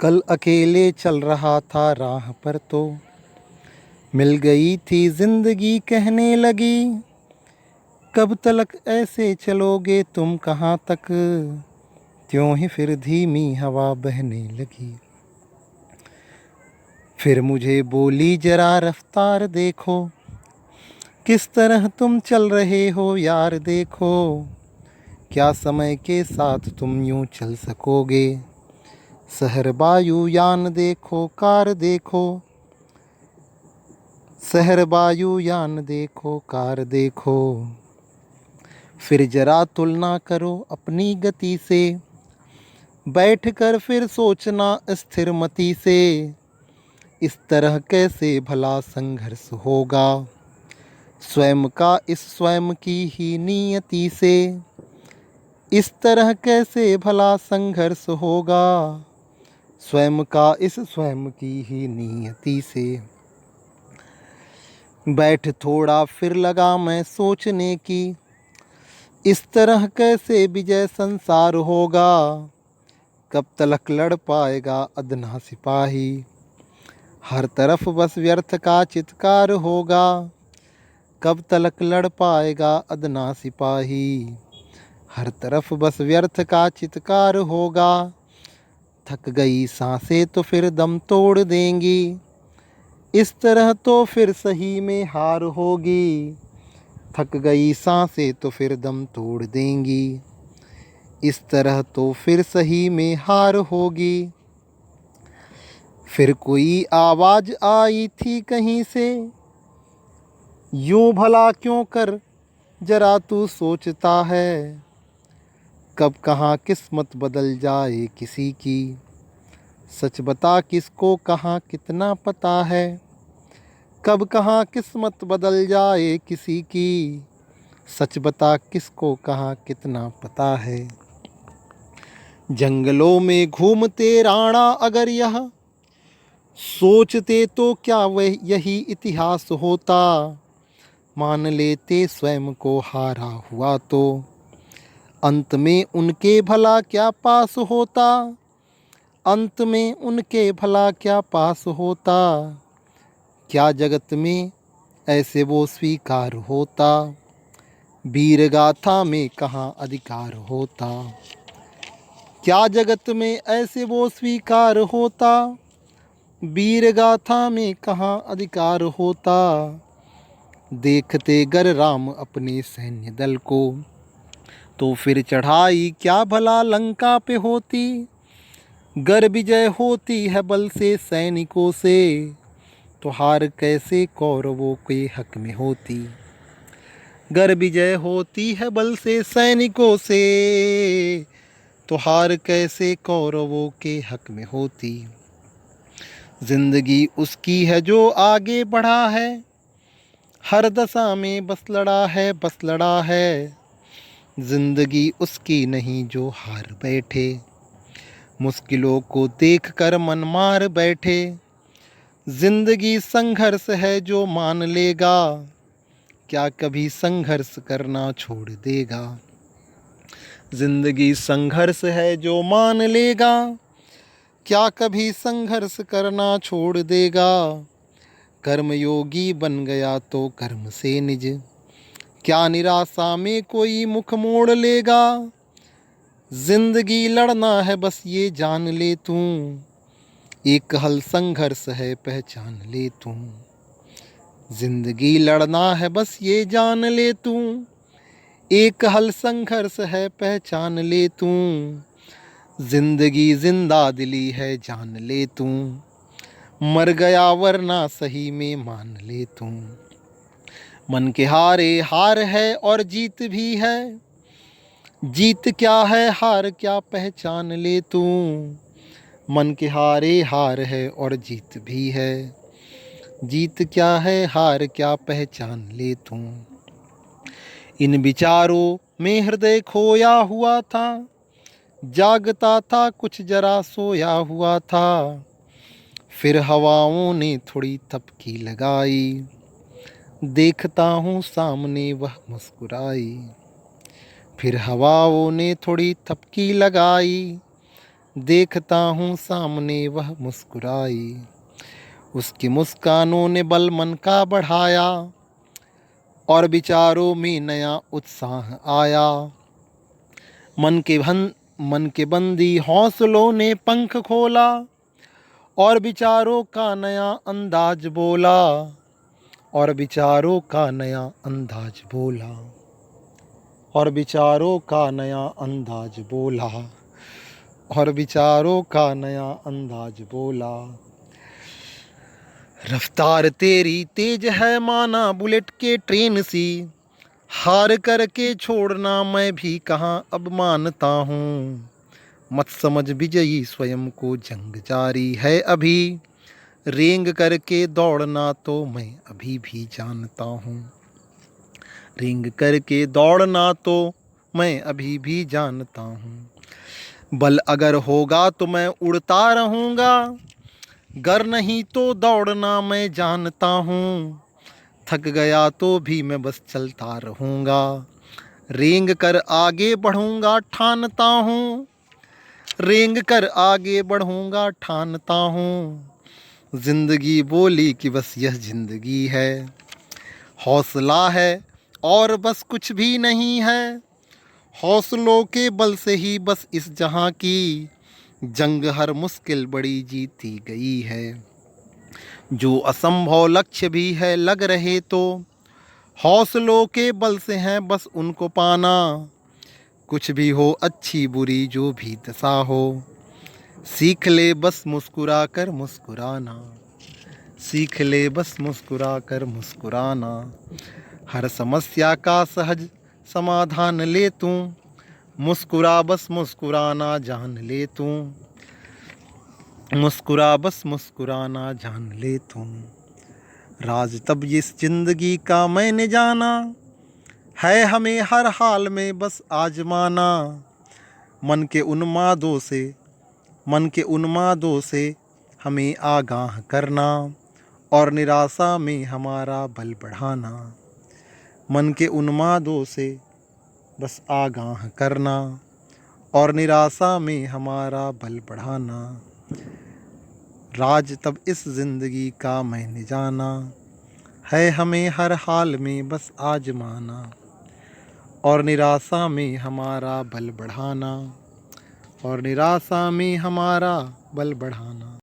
कल अकेले चल रहा था राह पर तो मिल गई थी जिंदगी, कहने लगी कब तलक ऐसे चलोगे तुम, कहाँ तक, त्यों ही फिर धीमी हवा बहने लगी। फिर मुझे बोली जरा रफ्तार देखो, किस तरह तुम चल रहे हो यार, देखो क्या समय के साथ तुम यूं चल सकोगे। शहर वायुयान देखो, कार देखो, शहर वायुयान देखो, कार देखो। फिर जरा तुलना करो अपनी गति से, बैठ कर फिर सोचना स्थिर मति से। इस तरह कैसे भला संघर्ष होगा, स्वयं का इस स्वयं की ही नियति से। इस तरह कैसे भला संघर्ष होगा, स्वयं का इस स्वयं की ही नियति से। बैठ थोड़ा फिर लगा मैं सोचने की, इस तरह कैसे विजय संसार होगा। कब तलक लड़ पाएगा अदना सिपाही, हर तरफ बस व्यर्थ का चित्कार होगा। कब तलक लड़ पाएगा अदना सिपाही, हर तरफ बस व्यर्थ का चित्कार होगा। थक गई सांसें तो फिर दम तोड़ देंगी, इस तरह तो फिर सही में हार होगी। थक गई सांसें तो फिर दम तोड़ देंगी, इस तरह तो फिर सही में हार होगी। फिर कोई आवाज़ आई थी कहीं से, यूं भला क्यों कर जरा तू सोचता है। कब कहाँ किस्मत बदल जाए किसी की, सच बता किसको कहाँ कितना पता है। कब कहाँ किस्मत बदल जाए किसी की, सच बता किसको कहाँ कितना पता है। जंगलों में घूमते राणा अगर यह सोचते तो क्या वह यही इतिहास होता। मान लेते स्वयं को हारा हुआ तो, अंत में उनके भला क्या पास होता। अंत में उनके भला क्या पास होता। क्या जगत में ऐसे वो स्वीकार होता, वीर गाथा में कहाँ अधिकार होता। क्या जगत में ऐसे वो स्वीकार होता, वीर गाथा में कहाँ अधिकार होता। देखते गर राम अपने सैन्य दल को, तो फिर चढ़ाई क्या भला लंका पे होती। गर विजय होती है बल से सैनिकों से, तो हार कैसे कौरवों के हक में होती। गर विजय होती है बल से सैनिकों से, तो हार कैसे कौरवों के हक में होती। जिंदगी उसकी है जो आगे बढ़ा है, हर दशा में बस लड़ा है, बस लड़ा है। जिंदगी उसकी नहीं जो हार बैठे, मुश्किलों को देख कर मन मार बैठे। जिंदगी संघर्ष है जो मान लेगा, क्या कभी संघर्ष करना छोड़ देगा। जिंदगी संघर्ष है जो मान लेगा, क्या कभी संघर्ष करना छोड़ देगा। कर्मयोगी बन गया तो कर्म से निज, क्या निराशा में कोई मुख मोड़ लेगा। जिंदगी लड़ना है बस ये जान ले तू, एक हल संघर्ष है पहचान ले तू। जिंदगी लड़ना है बस ये जान ले तू, एक हल संघर्ष है पहचान ले तू। जिंदगी जिंदा दिली है जान ले तू, मर गया वरना सही में मान ले तू। मन के हारे हार है और जीत भी है, जीत क्या है हार क्या पहचान ले तू। मन के हारे हार है और जीत भी है, जीत क्या है हार क्या पहचान ले तू। इन विचारों में हृदय खोया हुआ था, जागता था कुछ जरा सोया हुआ था। फिर हवाओं ने थोड़ी थपकी लगाई, देखता हूँ सामने वह मुस्कुराई। फिर हवाओं ने थोड़ी थपकी लगाई, देखता हूँ सामने वह मुस्कुराई, उसकी मुस्कानों ने बल मन का बढ़ाया और विचारों में नया उत्साह आया। मन के बंदी हौसलों ने पंख खोला और विचारों का नया अंदाज बोला, और विचारों का नया अंदाज बोला, और विचारों का नया अंदाज बोला, और विचारों का नया अंदाज बोला। रफ्तार तेरी तेज है माना बुलेट के ट्रेन सी, हार करके छोड़ना मैं भी कहाँ अब मानता हूँ। मत समझ विजयी स्वयं को, जंग जारी है अभी, रेंग करके दौड़ना तो मैं अभी भी जानता हूँ। रेंग करके दौड़ना तो मैं अभी भी जानता हूँ। बल अगर होगा तो मैं उड़ता रहूँगा, गर नहीं तो दौड़ना मैं जानता हूँ। थक गया तो भी मैं बस चलता रहूँगा, रेंग कर आगे बढ़ूँगा ठानता हूँ। रेंग कर आगे बढ़ूँगा ठानता हूँ। जिंदगी बोली कि बस यह जिंदगी है, हौसला है और बस कुछ भी नहीं है। हौसलों के बल से ही बस इस जहां की जंग हर मुश्किल बड़ी जीती गई है। जो असंभव लक्ष्य भी है लग रहे तो हौसलों के बल से है बस उनको पाना। कुछ भी हो अच्छी बुरी जो भी दशा हो, सीख ले बस मुस्कुरा कर मुस्कुराना। सीख ले बस मुस्कुरा कर मुस्कुराना। हर समस्या का सहज समाधान ले तू, मुस्कुरा बस मुस्कुराना जान ले तू। मुस्कुरा बस मुस्कुराना जान ले तू। राज तब इस जिंदगी का मैंने जाना, है हमें हर हाल में बस आजमाना। मन के उन्मादों से हमें आगाह करना और निराशा में हमारा बल बढ़ाना। मन के उन्मादों से बस आगाह करना और निराशा में हमारा बल बढ़ाना। राज तब इस जिंदगी का मैंने जाना, है हमें हर हाल में बस आजमाना और निराशा में हमारा बल बढ़ाना, और निराशा में हमारा बल बढ़ाना।